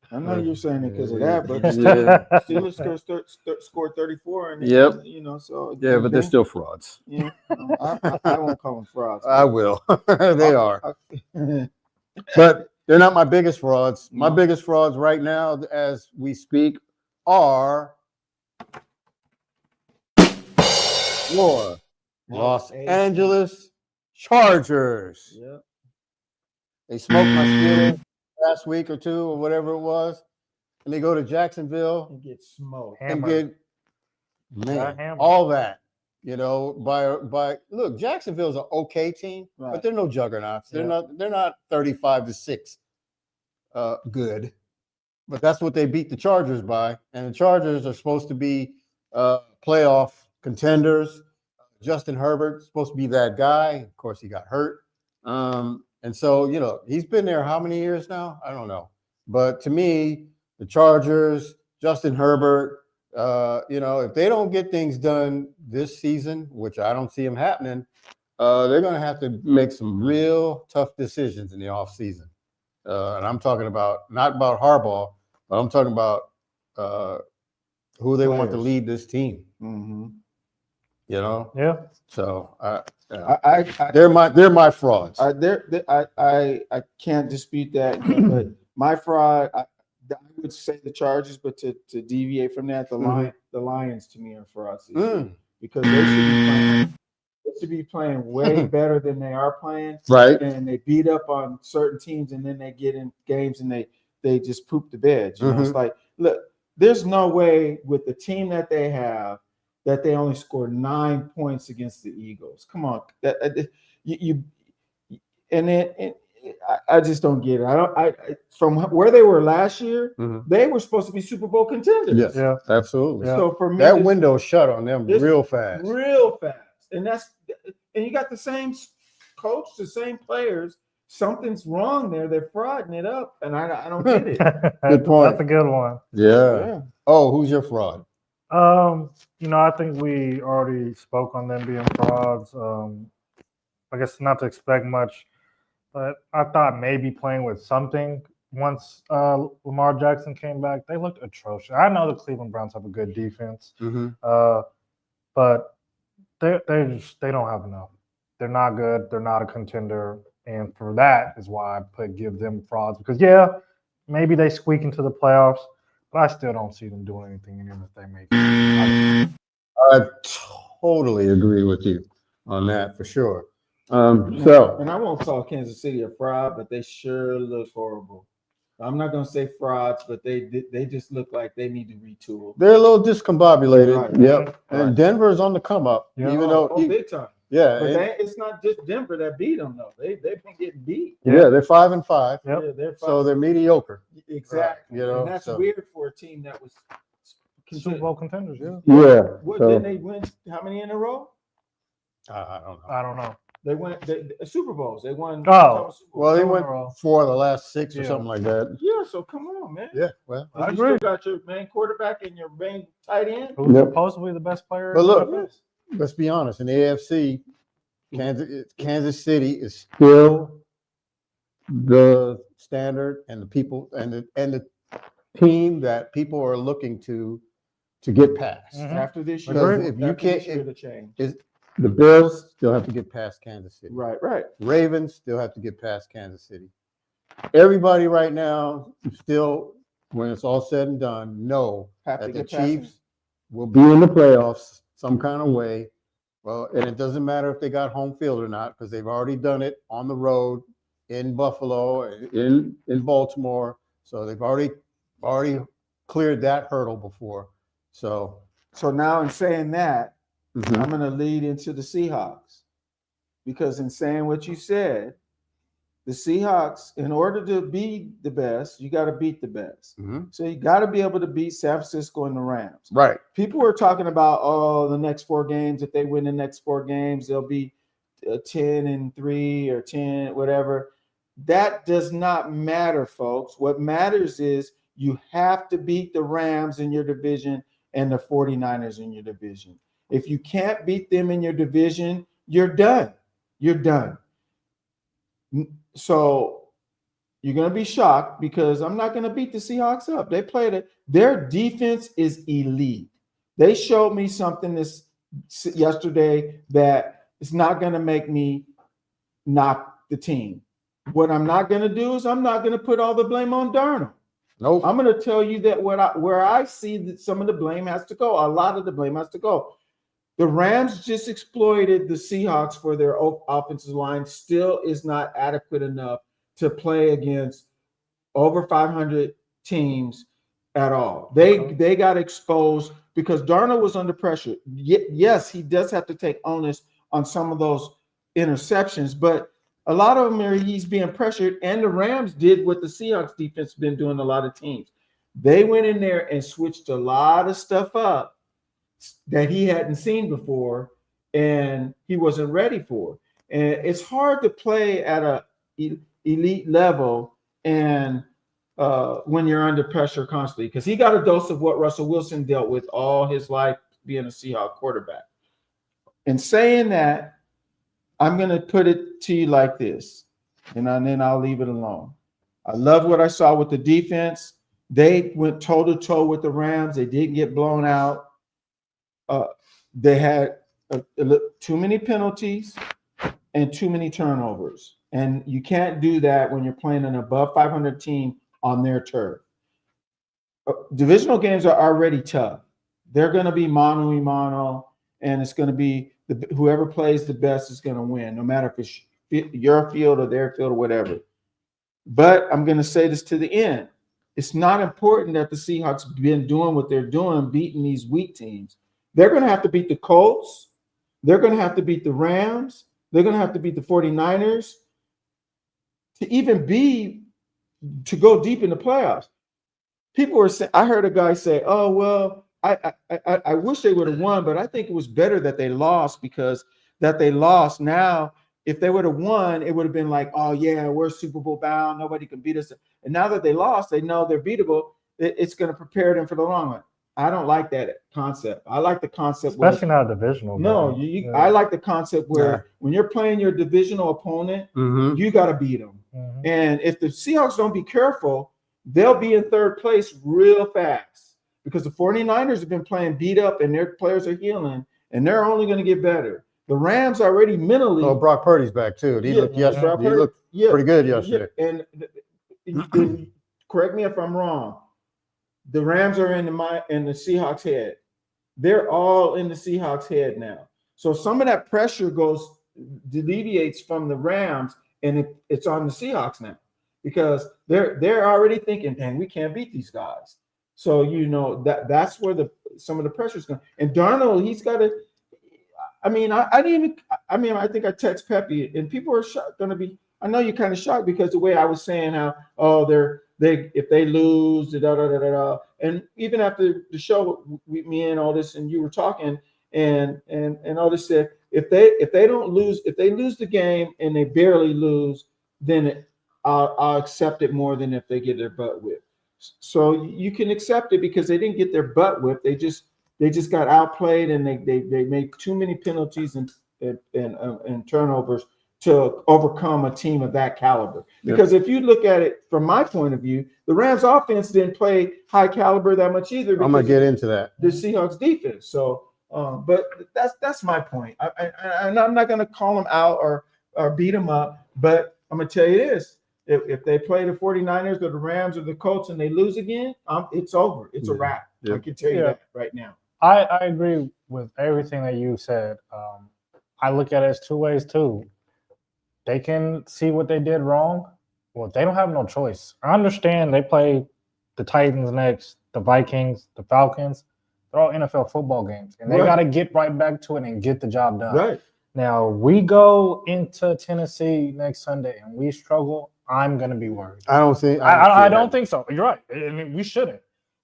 I know you're saying it because of that, but Steelers scored 34, and but they're still frauds. Yeah, I won't call them frauds. I will. They are, but they're not my biggest frauds. My biggest frauds right now, as we speak, are your Los Angeles Chargers. Yep. They smoked my Steelers last week or two or whatever it was, and they go to Jacksonville and get smoked and get all that, by look, Jacksonville's an okay team, but they're no juggernauts. They're not 35-6 good, but that's what they beat the Chargers by, and the Chargers are supposed to be playoff contenders. Justin Herbert supposed to be that guy. Of course, he got hurt. And so, he's been there how many years now? I don't know. But to me, the Chargers, Justin Herbert, if they don't get things done this season, which I don't see them happening, they're going to have to make some real tough decisions in the offseason. And I'm talking about, not about Harbaugh, but I'm talking about who they want to lead this team. Mm-hmm. Yeah. So they're my frauds. I can't dispute that, but my fraud, I would say the Chargers, but to deviate from that, the Lions to me are frauds because they should be playing way better than they are playing. Right. And they beat up on certain teams, and then they get in games and they just poop the bed. It's like, look, there's no way with the team that they have that they only scored 9 points against the Eagles. Come on, I just don't get it. From where they were last year, they were supposed to be Super Bowl contenders. Yes, yeah, absolutely. So for me, that window shut on them real fast, and you got the same coach, the same players. Something's wrong there. They're frauding it up, and I don't get it. Good point. That's a good one. Yeah. Oh, who's your fraud? I think we already spoke on them being frauds. I guess not to expect much, but I thought maybe playing with something once Lamar Jackson came back. They looked atrocious. I know the Cleveland Browns have a good defense, but they don't have enough. They're not good. They're not a contender, and for that is why I give them frauds because maybe they squeak into the playoffs. But I still don't see them doing anything even if they make it. I totally agree with you on that for sure. And I won't call Kansas City a fraud, but they sure look horrible. I'm not going to say frauds, but they just look like they need to retool. They're a little discombobulated. Right. Yep. And Denver's on the come up, even though big time. Yeah, But it's not just Denver that beat them though. They've been getting beat. Yeah, they're 5-5. Yep. Yeah, they're So they're mediocre. exactly. You know, and that's so- weird for a team that was Super Bowl contenders. Yeah. Yeah. What so- didn't they win? How many in a row? I don't know. I don't know. They went Super Bowls. They won. Oh. Well, they Two in a went row. 4 of the last 6 or Yeah. something like that. Yeah, so come on, man. Yeah, well, And I you agree. still got your main quarterback and your main tight end. Who's Yep. supposedly the best player? But in look, the NFL? let's be honest. In the AFC, Kansas City is still the standard and the people and the team that people are looking to get past. After this year, Because if you after can't, this year, the change. the Bills still have to get past Kansas City. Right, right. Ravens still have to get past Kansas City. Everybody right now still, when it's all said and done, know Have to that the get past Chiefs will be in the playoffs some kind of way. Well, and it doesn't matter if they got home field or not, because they've already done it on the road in Buffalo, in Baltimore. So they've already cleared that hurdle before. So now in saying that, Mhm. I'm going to lead into the Seahawks, because in saying what you said, the Seahawks, in order to be the best, you got to beat the best. Mhm. So you got to be able to beat San Francisco and the Rams. Right. People were talking about, the next 4 games. If they win the next 4 games, they'll be 10-3 or 10, whatever. That does not matter, folks. What matters is you have to beat the Rams in your division and the 49ers in your division. If you can't beat them in your division, you're done. You're done. So you're going to be shocked, because I'm not going to beat the Seahawks up. They played it. Their defense is elite. They showed me something yesterday that is not going to make me knock the team. What I'm not going to do is I'm not going to put all the blame on Darnold. Nope. I'm going to tell you that where I see that some of the blame has to go. A lot of the blame has to go. The Rams just exploited the Seahawks for their offensive line. Still is not adequate enough to play against over 500 teams at all. They got exposed because Darnold was under pressure. Yes, he does have to take onus on some of those interceptions, but a lot of them he's being pressured, and the Rams did what the Seahawks defense been doing a lot of teams. They went in there and switched a lot of stuff up that he hadn't seen before, and he wasn't ready for. And it's hard to play at a elite level and when you're under pressure constantly, because he got a dose of what Russell Wilson dealt with all his life being a Seahawks quarterback. In saying that, I'm going to put it to you like this, and then I'll leave it alone. I love what I saw with the defense. They went toe-to-toe with the Rams. They didn't get blown out. They had too many penalties and too many turnovers. And you can't do that when you're playing an above 500 team on their turf. Divisional games are already tough. They're going to be mano-a-mano, and it's going to be whoever plays the best is going to win, no matter if it's your field or their field or whatever. But I'm going to say this to the end. It's not important that the Seahawks been doing what they're doing, beating these weak teams. They're going to have to beat the Colts. They're going to have to beat the Rams. They're going to have to beat the 49ers to go deep in the playoffs. People were saying, I heard a guy say, oh, well, I wish they would have won, but I think it was better that they lost, because that they lost. Now, if they would have won, it would have been like, oh, yeah, we're Super Bowl bound. Nobody can beat us. And now that they lost, they know they're beatable. It's going to prepare them for the long run. I don't like that concept. I like the concept. Especially not a divisional. No, I like the concept where when you're playing your divisional opponent, you got to beat them. And if the Seahawks don't be careful, they'll be in third place real fast, because the 49ers have been playing beat up and their players are healing, and they're only going to get better. The Rams already mentally. Oh, Brock Purdy's back too. He looked yesterday. He looked pretty good yesterday. And correct me if I'm wrong. The Rams are in the Seahawks' head. They're all in the Seahawks' head now. So some of that pressure deviates from the Rams, and it's on the Seahawks now, because they're already thinking, dang, we can't beat these guys. So that's where some of the pressure is going. And Darnold, I mean, I didn't even. I mean, I think I text Pepe, and people are going to be. I know you're kind of shocked because the way I was saying how they if they lose, da da da da da, and even after the show, me and Otis and you were talking, and Otis said if they don't lose, if they lose the game and they barely lose, then I'll accept it more than if they get their butt whipped. So you can accept it because they didn't get their butt whipped. They just got outplayed and they made too many penalties and turnovers to overcome a team of that caliber. Because if you look at it from my point of view, the Rams offense didn't play high caliber that much either. I'm gonna get into that. The Seahawks defense. So, but that's my point. I'm not gonna call them out or beat them up, but I'm gonna tell you this. If they play the 49ers or the Rams or the Colts and they lose again, it's over. It's a wrap. I can tell you that right now. I agree with everything that you said. I look at it as two ways too. They can see what they did wrong. Well, they don't have no choice. I understand they play the Titans next, the Vikings, the Falcons. They're all NFL football games, and they got to get right back to it and get the job done. Right. Now, we go into Tennessee next Sunday and we struggle. I'm going to be worried. I don't think so. You're right. I mean, we shouldn't.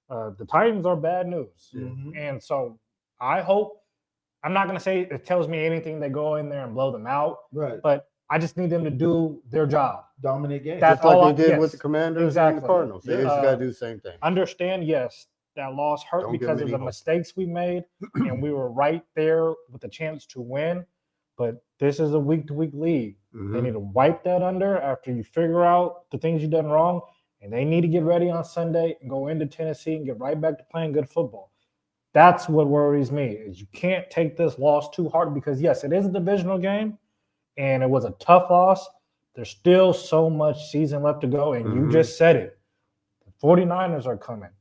The Titans are bad news. Mm-hmm. And so I hope – I'm not going to say it tells me anything they go in there and blow them out. Right. But I just need them to do their job. Dominate games. That's just all like they did with the Commanders and the Cardinals. They just got to do the same thing. Understand, yes, that loss hurt because of the mistakes we made, and we were right there with a chance to win. But this is a week-to-week league. Mm-hmm. They need to wipe that under after you figure out the things you've done wrong, and they need to get ready on Sunday and go into Tennessee and get right back to playing good football. That's what worries me, is you can't take this loss too hard because, yes, it is a divisional game, and it was a tough loss. There's still so much season left to go, and you just said it. The 49ers are coming.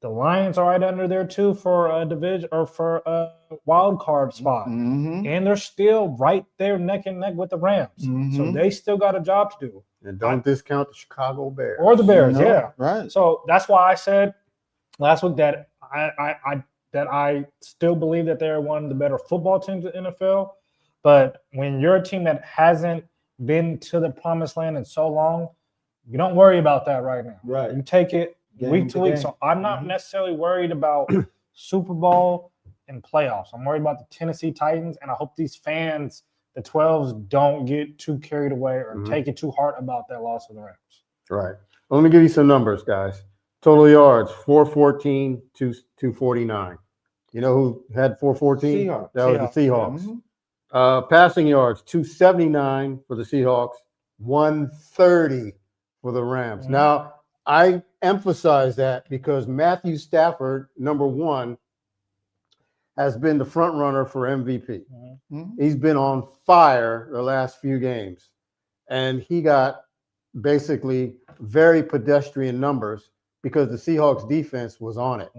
The Lions are right under there too for a division or for a wild card spot, and they're still right there neck and neck with the Rams. So they still got a job to do. And don't discount the Chicago Bears or the Bears, right. So that's why I said last week that I still believe that they're one of the better football teams in the NFL. But when you're a team that hasn't been to the promised land in so long, you don't worry about that right now. Right. You take it week to week. game. So I'm not necessarily worried about Super Bowl and playoffs. I'm worried about the Tennessee Titans, and I hope these fans, the 12s, don't get too carried away or take it too hard about that loss of the Rams. Right. Well, let me give you some numbers, guys. Total yards, 414 to 249. You know who had 414? Seahawks. That was the Seahawks. Passing yards, 279 for the Seahawks, 130 for the Rams. Now, I emphasize that because Matthew Stafford, number one, has been the front runner for MVP. He's been on fire the last few games, and he got basically very pedestrian numbers because the Seahawks defense was on it.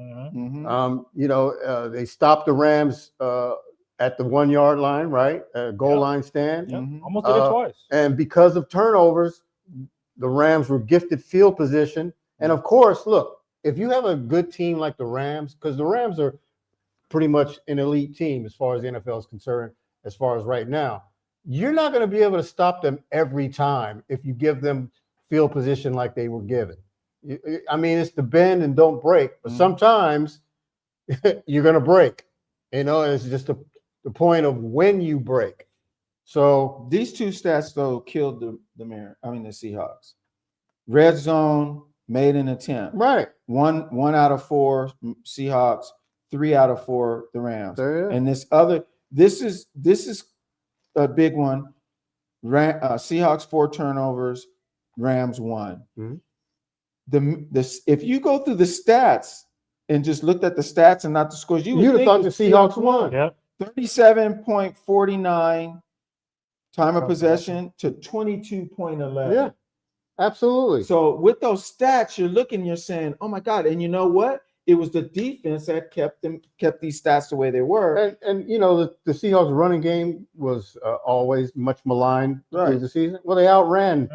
They stopped the Rams at the 1 yard line, right? Goal line stand. Almost did it twice. And because of turnovers, the Rams were gifted field position. And of course, look, if you have a good team like the Rams, because the Rams are pretty much an elite team as far as the NFL is concerned, as far as right now, you're not going to be able to stop them every time if you give them field position like they were given. I mean, it's the bend and don't break, but sometimes you're going to break. It's just the point of when you break. So these two stats though killed the Seahawks. Red zone made an attempt. Right. One out of 4 Seahawks, 3 out of 4 the Rams. And this is a big one. Seahawks 4 turnovers, Rams 1. If you go through the stats and just looked at the stats and not the scores, you'd have thought the Seahawks won. Yep. 37.49 time of possession to 22.11. Yeah, absolutely. So with those stats, you're saying, oh my God. And you know what? It was the defense that kept these stats the way they were. And the Seahawks running game was always much maligned through the season. Well, they outran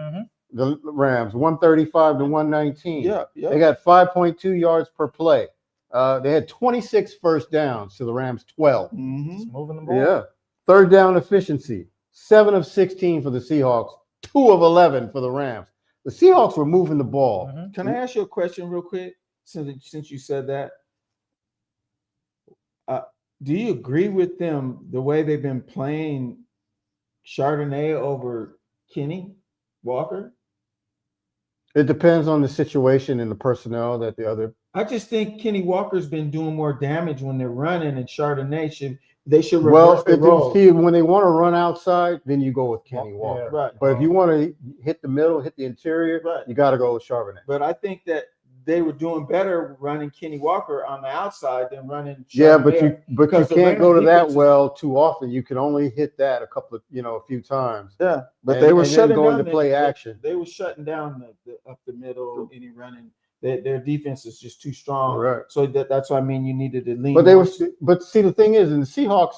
the Rams 135 to 119. Yeah. They got 5.2 yards per play. They had 26 first downs to the Rams 12. Just moving the ball. Yeah. Third down efficiency, 7 of 16 for the Seahawks, 2 of 11 for the Rams. The Seahawks were moving the ball. Can I ask you a question real quick? Since you said that, do you agree with them the way they've been playing Chardonnay over Kenny Walker? It depends on the situation and the personnel that the other. I just think Kenny Walker's been doing more damage when they're running, and Chardonnay should reverse the role. See, when they want to run outside, then you go with Kenny Walker. Yeah, right. But if you want to hit the middle, hit the interior, you got to go with Charbonnet. But I think that they were doing better running Kenny Walker on the outside than running Chardonnay. Yeah, but you can't go to that well too often. You can only hit that a few times. Yeah, but they were shutting going down to play action. They were shutting down the up the middle, any running. Their defense is just too strong. Right. So that's why I mean you needed to lean. But see, the thing is, in the Seahawks,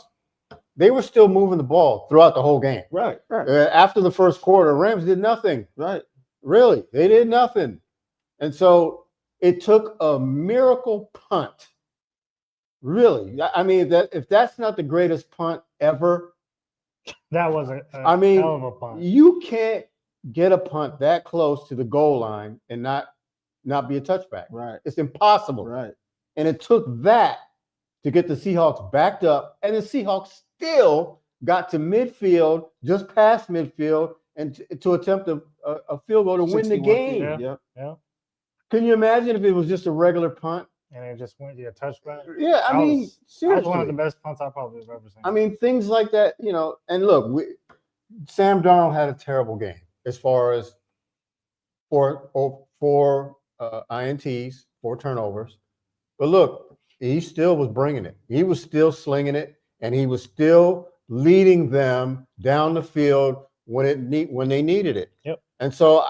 they were still moving the ball throughout the whole game. Right. After the first quarter, Rams did nothing. Right. Really, they did nothing, and so it took a miracle punt. Really, I mean, if that's not the greatest punt ever, that was a hell of a punt. You can't get a punt that close to the goal line and not be a touchback. Right. It's impossible. Right. And it took that to get the Seahawks backed up, and the Seahawks still got to midfield, just past midfield, and to attempt a field goal to win the game. Yeah. Can you imagine if it was just a regular punt? And it just went to a touchback. Yeah, I mean, seriously. That was one of the best punts I probably have ever seen. I mean, things like that, and look, Sam Darnold had a terrible game as far as four INTs, 4 turnovers. But look, he still was bringing it. He was still slinging it, and he was still leading them down the field when they needed it. Yep. And so,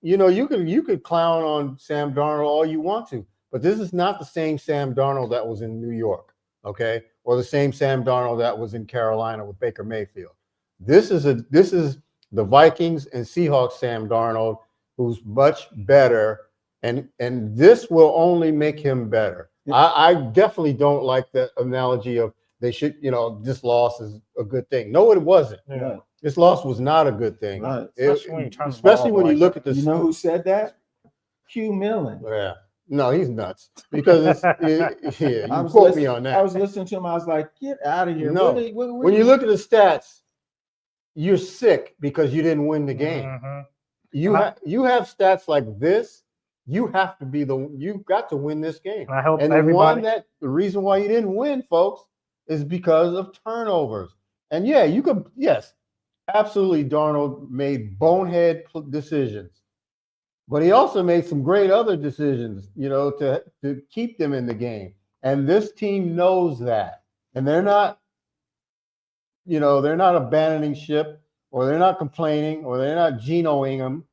you could clown on Sam Darnold all you want to, but this is not the same Sam Darnold that was in New York, okay, or the same Sam Darnold that was in Carolina with Baker Mayfield. This is the Vikings and Seahawks Sam Darnold, who's much better, and this will only make him better. I definitely don't like the analogy of they should, this loss is a good thing. No, it wasn't. Yeah. This loss was not a good thing. Right. Especially when you look at the. You know who said that? Hugh Millen. Yeah. No, he's nuts. Because you quote me on that. I was listening to him. I was like, get out of here. No. When you look at the stats, you're sick because you didn't win the game. Mm-hmm. You have stats like this. You have to be you've got to win this game. And I hope and everybody. the reason why you didn't win, folks, is because of turnovers. And yes, absolutely, Darnold made bonehead decisions, but he also made some great other decisions, to keep them in the game. And this team knows that, and they're not abandoning ship, or they're not complaining, or they're not Genoing him,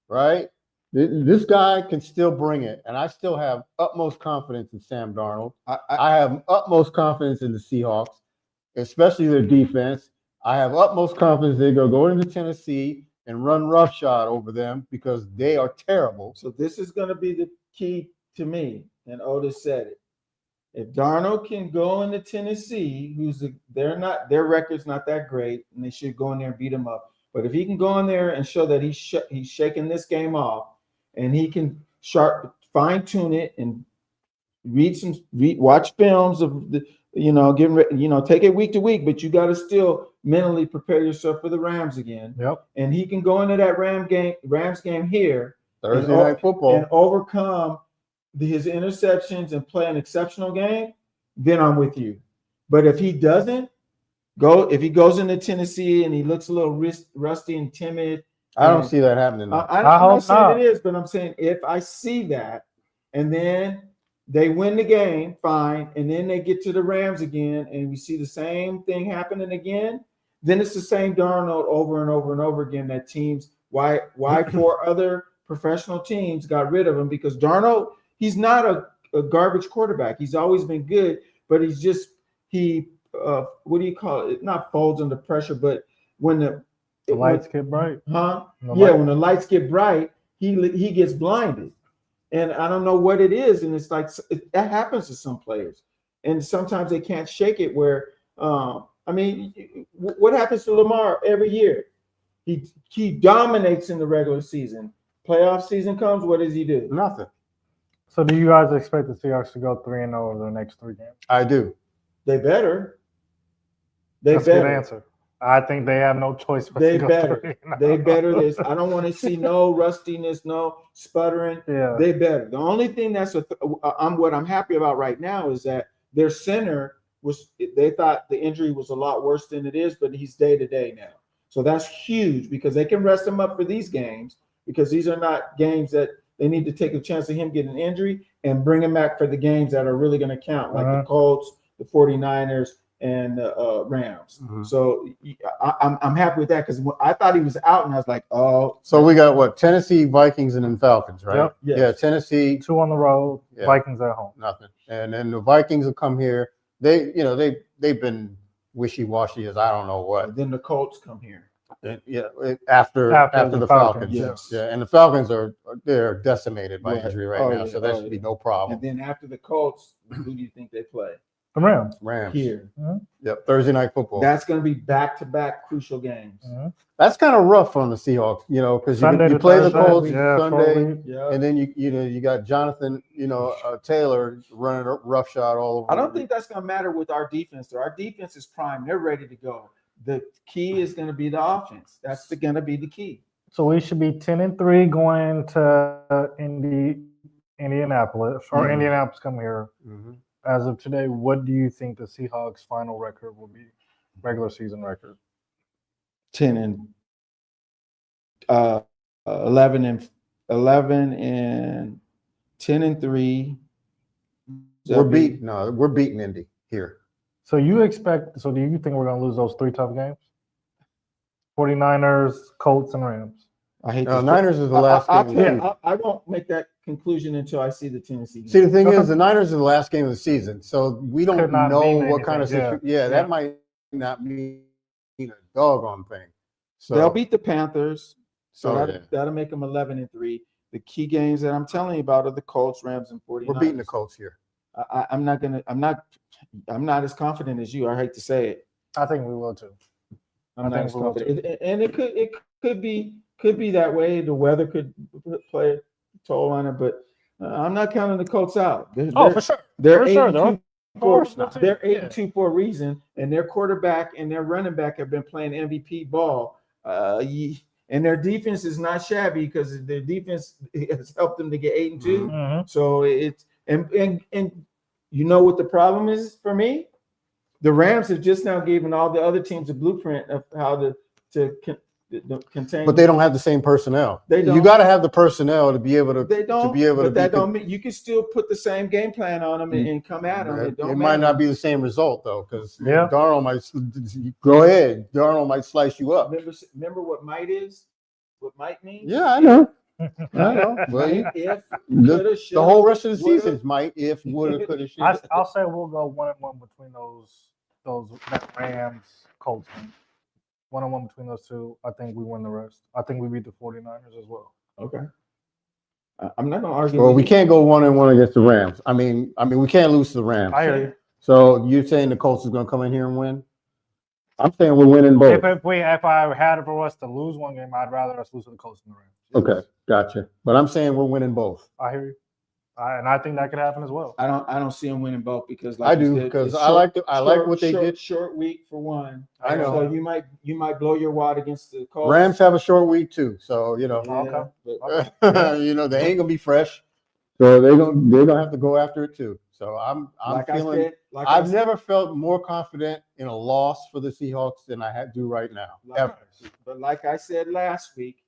right? This guy can still bring it, and I still have utmost confidence in Sam Darnold. I have utmost confidence in the Seahawks, especially their defense. I have utmost confidence they're going to go into Tennessee and run roughshod over them because they are terrible. So this is going to be the key to me, and Otis said it. If Darnold can go into Tennessee, their record's not that great, and they should go in there and beat them up. But if he can go in there and show that he's shaking this game off, and he can fine tune it and watch films of the, getting ready, take it week to week, but you got to still mentally prepare yourself for the Rams again. Yep. And he can go into that Rams game here Thursday night football and overcome his interceptions and play an exceptional game, then I'm with you. But if he doesn't if he goes into Tennessee and he looks a little rusty and timid, I don't see that happening. I'm not saying it is, but I'm saying if I see that, and then they win the game, fine, and then they get to the Rams again, and we see the same thing happening again, then it's the same Darnold over and over and over again. That teams, why 4 other professional teams got rid of him, because Darnold, he's not a garbage quarterback. He's always been good, but he's just what do you call it? Not folds under pressure, but when the lights get bright. When the lights get bright, he gets blinded. And I don't know what it is. And it's like that happens to some players. And sometimes they can't shake it where I mean, what happens to Lamar every year? He dominates in the regular season. Playoff season comes, what does he do? Nothing. So do you guys expect the Seahawks to go 3-0 over the next 3 games? I do. They better. That's a good answer. I think they have no choice but They to go better. 3-0. They better. I don't want to see no rustiness, no sputtering. Yeah. They better. The only thing what I'm happy about right now is that their center they thought the injury was a lot worse than it is, but he's day to day now. So that's huge because they can rest him up for these games because these are not games that they need to take a chance of him getting an injury and bring him back for the games that are really going to count, like the Colts, the 49ers, and the Rams. So I'm happy with that because I thought he was out, and I was like, oh. So we got what? Tennessee, Vikings, and then Falcons, right? Yep. Yes. Yeah, Tennessee. 2 on the road, Yeah. Vikings at home. Nothing. And then the Vikings will come here. They've been wishy-washy as I don't know what. And then the Colts come here. After the Falcons. Yes. Yeah, and the Falcons they're decimated by injury right now, yeah. so that should be no problem. And then after the Colts, who do you think they play? The Rams. Here. Yep, Thursday night football. That's going to be back-to-back crucial games. That's kind of rough on the Seahawks, because you play the Colts Sunday, and then you got Jonathan, Taylor running a roughshod all over. I don't think that's going to matter with our defense. Though. Our defense is prime; they're ready to go. The key is going to be the offense. That's going to be the key. So we should be 10-3 going to Indianapolis, or Indianapolis come here. As of today, what do you think the Seahawks' final record will be? Regular season record. 11 and 10-3. We're beating Indy here. So do you think we're going to lose those 3 tough games? 49ers, Colts, and Rams. I hate Niners is the last game of the season. I won't make that conclusion until I see the Tennessee game. See, the thing is, the Niners are the last game of the season, so we don't know what kind of situation. Yeah. That might not mean a doggone thing. So they'll beat the Panthers, so yeah. that'll make them 11-3. The key games that I'm telling you about are the Colts, Rams, and 49ers. We're beating the Colts here. I'm not as confident as you. I hate to say it. I think we will too. I'm not as confident, and it could be that way. The weather could play a toll on it, but I'm not counting the Colts out. For sure. They're For sure. They're 8-2 for a reason, and their quarterback and their running back have been playing MVP ball. And their defense is not shabby because their defense has helped them to get 8-2. So it's and you know what the problem is for me? The Rams have just now given all the other teams a blueprint of how to contain. But they don't have the same personnel. They don't. You got to have the personnel to be able to. They don't. To be able but to. That don't mean you can still put the same game plan on them and come at them. It might not be the same result though, because Darnold might go ahead. Darnold might slice you up. Remember what might is? What might means? Yeah, I know. I know. Well, if the whole rest of the season is might, if, woulda, coulda, shoulda. I'll say we'll go 1-1 between that Rams Colts game. 1-1 between those two. I think we win the rest. I think we beat the 49ers as well. Okay. I'm not gonna argue. Well, we can't go 1-1 against the Rams. I mean, we can't lose to the Rams. I hear you. So you're saying the Colts is gonna come in here and win? I'm saying we're winning both. If I had it for us to lose one game, I'd rather us lose to the Colts than the Rams. Okay, gotcha. But I'm saying we're winning both. I hear you. And I think that could happen as well. I don't see them winning both because I do because I like what they did. Short week for one. I know. So you might blow your wad against the Colts. Rams have a short week too, so Okay. they ain't gonna be fresh. So they're gonna have to go after it too. So I'm feeling. I've never felt more confident in a loss for the Seahawks than I do right now. Ever. But like I said last week,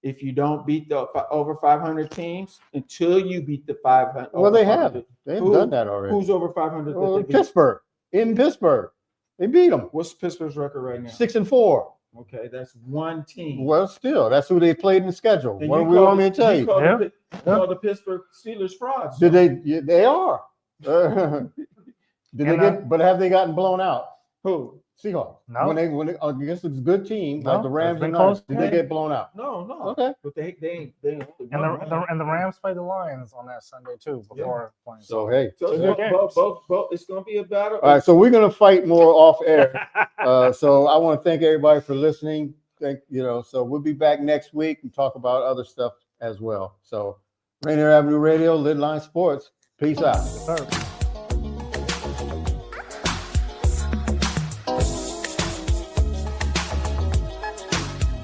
if you don't beat the over 500 teams until you beat the 500, well, they have. They've done that already. Who's over 500? Well, Pittsburgh. In Pittsburgh, they beat them. What's Pittsburgh's record right now? 6-4. Okay, that's one team. Well, still, that's who they played in the schedule. What do we want me to tell you? Call the Pittsburgh Steelers frauds. Did they? They are. Did they get? But have they gotten blown out? Who? Seahawks. No. When they against a good team No, like the Rams it's been and Niners, close. did they get blown out? No. Okay. But they ain't. And the Rams play the Lions on that Sunday too before playing. So hey, So both, it's gonna be a battle. all right. So we're gonna fight more off air. So I want to thank everybody for listening. So we'll be back next week and talk about other stuff as well. So Rainier Avenue Radio, LidLine Sports. Peace out. Yes, sir.